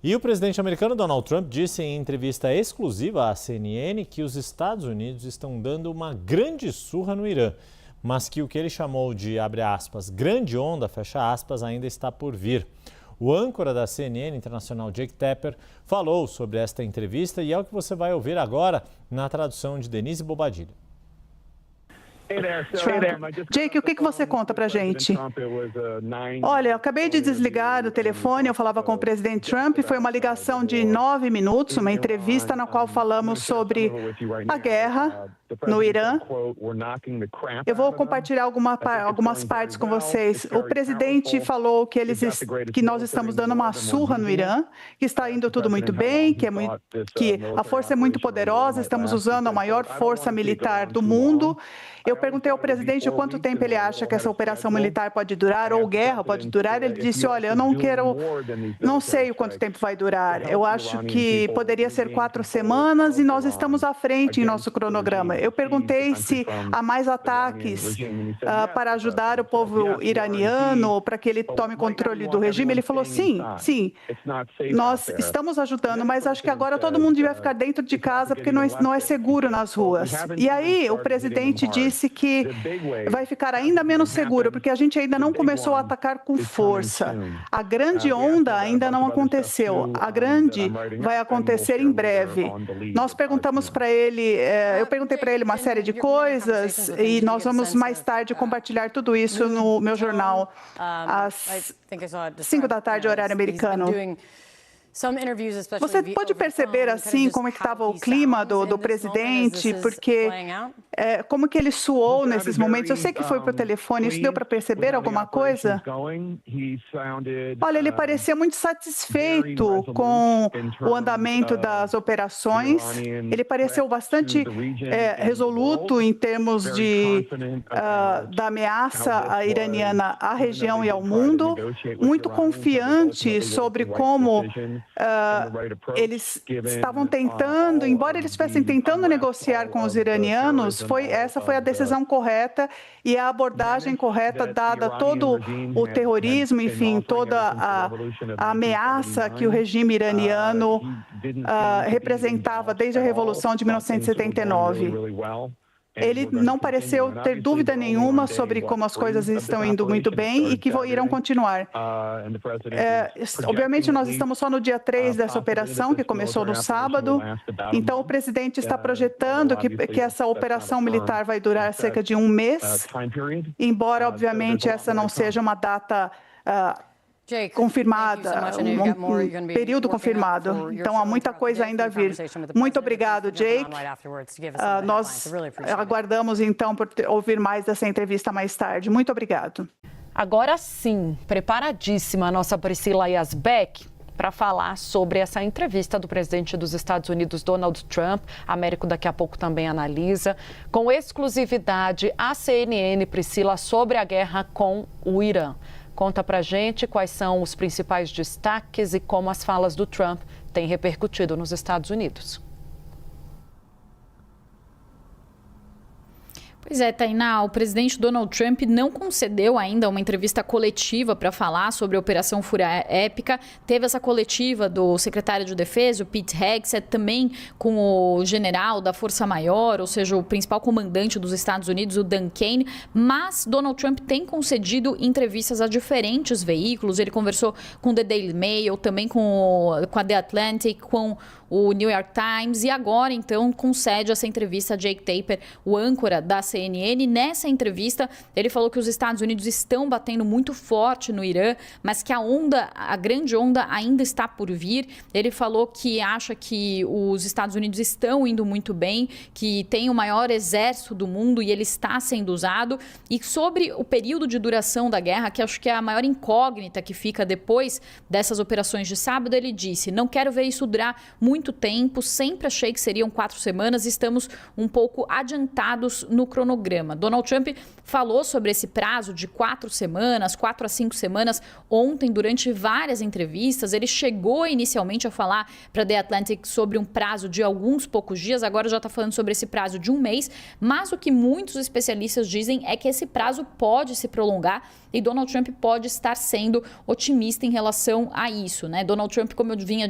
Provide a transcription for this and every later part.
E o presidente americano Donald Trump disse em entrevista exclusiva à CNN que os Estados Unidos estão dando uma grande surra no Irã, mas que o que ele chamou de, abre aspas, grande onda, fecha aspas, ainda está por vir. O âncora da CNN Internacional, Jake Tapper, falou sobre esta entrevista e é o que você vai ouvir agora na tradução de Denise Bobadilha. Jake, o que você conta pra gente? Olha, eu acabei de desligar o telefone, eu falava com o presidente Trump, foi uma ligação de 9 minutos, uma entrevista na qual falamos sobre a guerra no Irã. Eu vou compartilhar algumas partes com vocês. O presidente falou que nós estamos dando uma surra no Irã, que está indo tudo muito bem, que a força é muito poderosa, estamos usando a maior força militar do mundo. Eu perguntei ao presidente quanto tempo ele acha que essa operação militar pode durar, ou guerra pode durar. Ele disse, olha, eu não sei o quanto tempo vai durar. Eu acho que poderia ser 4 semanas e nós estamos à frente em nosso cronograma. Eu perguntei se há mais ataques para ajudar o povo iraniano, para que ele tome controle do regime. Ele falou, sim, nós estamos ajudando, mas acho que agora todo mundo devia ficar dentro de casa porque não é seguro nas ruas. E aí o presidente disse que vai ficar ainda menos seguro, porque a gente ainda não começou a atacar com força. A grande onda ainda não aconteceu. A grande vai acontecer em breve. Nós perguntamos para ele, eu perguntei para ele uma série de coisas e nós vamos mais tarde compartilhar tudo isso no meu jornal às 5 da tarde, horário americano. Você pode perceber assim como é que estava o clima do presidente, porque como que ele suou nesses momentos? Eu sei que foi por telefone, isso deu para perceber alguma coisa? Olha, ele parecia muito satisfeito com o andamento das operações, ele pareceu bastante resoluto em termos da ameaça iraniana à região e ao mundo, muito confiante sobre como eles estavam tentando, embora eles estivessem tentando negociar com os iranianos, essa foi a decisão correta e a abordagem correta, dada todo o terrorismo, enfim, toda a ameaça que o regime iraniano representava desde a Revolução de 1979. Ele não pareceu ter dúvida nenhuma sobre como as coisas estão indo muito bem e que irão continuar. Obviamente, nós estamos só no dia 3 dessa operação, que começou no sábado. Então, o presidente está projetando que essa operação militar vai durar cerca de 1 mês, embora, obviamente, essa não seja uma data confirmada, um período confirmado. Então, há muita coisa ainda a vir. Muito obrigado, Jake. Nós aguardamos, então, por ouvir mais dessa entrevista mais tarde. Muito obrigado. Agora sim, preparadíssima a nossa Priscila Yazbek para falar sobre essa entrevista do presidente dos Estados Unidos, Donald Trump. A Américo daqui a pouco também analisa. Com exclusividade, a CNN, Priscila, sobre a guerra com o Irã. Conta pra gente quais são os principais destaques e como as falas do Trump têm repercutido nos Estados Unidos. Pois é, Tainá, o presidente Donald Trump não concedeu ainda uma entrevista coletiva para falar sobre a Operação Fúria Épica. Teve essa coletiva do secretário de Defesa, o Pete Hegseth, também com o general da Força Maior, ou seja, o principal comandante dos Estados Unidos, o Dan Kane. Mas Donald Trump tem concedido entrevistas a diferentes veículos. Ele conversou com o The Daily Mail, também com a The Atlantic, com o New York Times, e agora, então, concede essa entrevista a Jake Tapper, o âncora da CNN. Nessa entrevista, ele falou que os Estados Unidos estão batendo muito forte no Irã, mas que a grande onda ainda está por vir. Ele falou que acha que os Estados Unidos estão indo muito bem, que tem o maior exército do mundo e ele está sendo usado. E sobre o período de duração da guerra, que acho que é a maior incógnita que fica depois dessas operações de sábado, ele disse: não quero ver isso durar muito muito tempo, sempre achei que seriam 4 semanas, estamos um pouco adiantados no cronograma. Donald Trump falou sobre esse prazo de 4 semanas, 4 a 5 semanas, ontem durante várias entrevistas. Ele chegou inicialmente a falar para The Atlantic sobre um prazo de alguns poucos dias, agora já está falando sobre esse prazo de 1 mês, mas o que muitos especialistas dizem é que esse prazo pode se prolongar e Donald Trump pode estar sendo otimista em relação a isso, né? Donald Trump, como eu vinha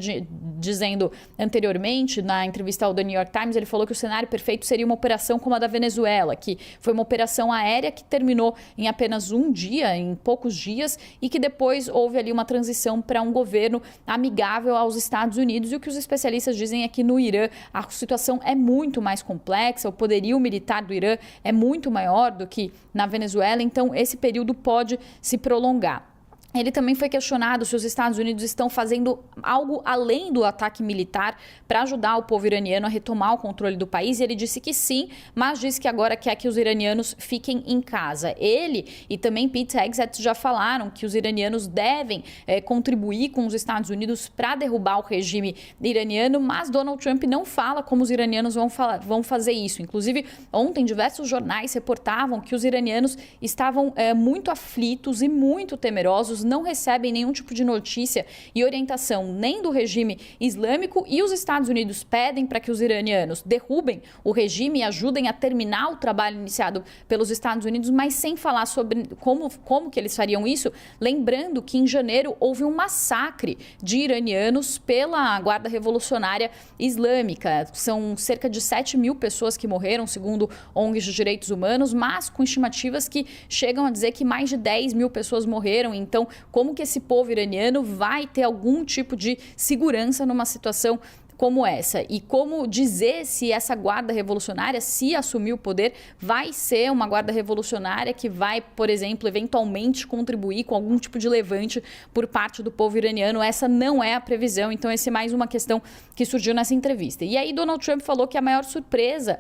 dizendo anteriormente, na entrevista ao The New York Times, ele falou que o cenário perfeito seria uma operação como a da Venezuela, que foi uma operação aérea que terminou em apenas 1 dia, em poucos dias, e que depois houve ali uma transição para um governo amigável aos Estados Unidos. E o que os especialistas dizem é que no Irã a situação é muito mais complexa, o poderio militar do Irã é muito maior do que na Venezuela, então esse período pode se prolongar. Ele também foi questionado se os Estados Unidos estão fazendo algo além do ataque militar para ajudar o povo iraniano a retomar o controle do país. E ele disse que sim, mas disse que agora quer que os iranianos fiquem em casa. Ele e também Pete Hegseth já falaram que os iranianos devem contribuir com os Estados Unidos para derrubar o regime iraniano, mas Donald Trump não fala como os iranianos vão fazer isso. Inclusive, ontem diversos jornais reportavam que os iranianos estavam muito aflitos e muito temerosos, não recebem nenhum tipo de notícia e orientação nem do regime islâmico, e os Estados Unidos pedem para que os iranianos derrubem o regime e ajudem a terminar o trabalho iniciado pelos Estados Unidos, mas sem falar sobre como que eles fariam isso, lembrando que em janeiro houve um massacre de iranianos pela Guarda Revolucionária Islâmica. São cerca de 7.000 pessoas que morreram, segundo ONGs de direitos humanos, mas com estimativas que chegam a dizer que mais de 10.000 pessoas morreram. Então, como que esse povo iraniano vai ter algum tipo de segurança numa situação como essa? E como dizer se essa guarda revolucionária, se assumir o poder, vai ser uma guarda revolucionária que vai, por exemplo, eventualmente contribuir com algum tipo de levante por parte do povo iraniano? Essa não é a previsão, então essa é mais uma questão que surgiu nessa entrevista. E aí Donald Trump falou que a maior surpresa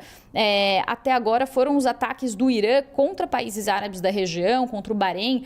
até agora foram os ataques do Irã contra países árabes da região, contra o Bahrein,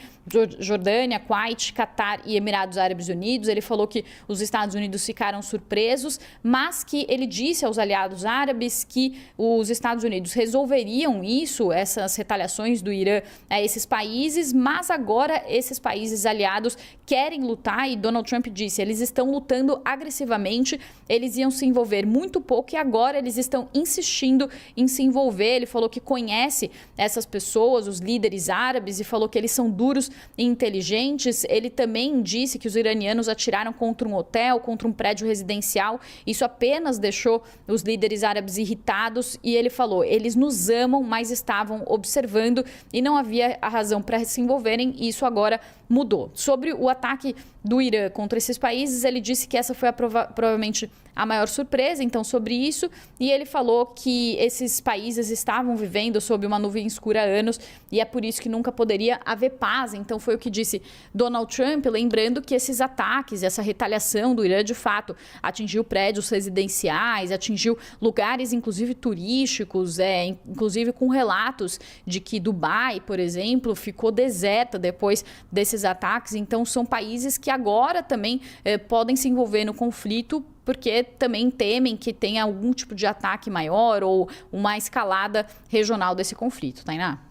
Jordânia, Kuwait, Catar e Emirados Árabes Unidos. Ele falou que os Estados Unidos ficaram surpresos, mas que ele disse aos aliados árabes que os Estados Unidos resolveriam isso, essas retaliações do Irã a esses países, mas agora esses países aliados querem lutar, e Donald Trump disse, eles estão lutando agressivamente, eles iam se envolver muito pouco e agora eles estão insistindo em se envolver. Ele falou que conhece essas pessoas, os líderes árabes, e falou que eles são duros e inteligentes. Ele também disse que os iranianos atiraram contra um hotel, contra um prédio residencial. Isso apenas deixou os líderes árabes irritados e ele falou, eles nos amam, mas estavam observando e não havia a razão para se envolverem, e isso agora mudou. Sobre o ataque do Irã contra esses países, ele disse que essa foi provavelmente a maior surpresa, então, sobre isso, e ele falou que esses países estavam vivendo sob uma nuvem escura há anos e é por isso que nunca poderia haver paz. Então, foi o que disse Donald Trump, lembrando que esses ataques, essa retaliação do Irã, de fato, atingiu prédios residenciais, atingiu lugares, inclusive turísticos, inclusive com relatos de que Dubai, por exemplo, ficou deserta depois desses ataques. Então, são países que agora também podem se envolver no conflito, porque também temem que tenha algum tipo de ataque maior ou uma escalada regional desse conflito, Tainá.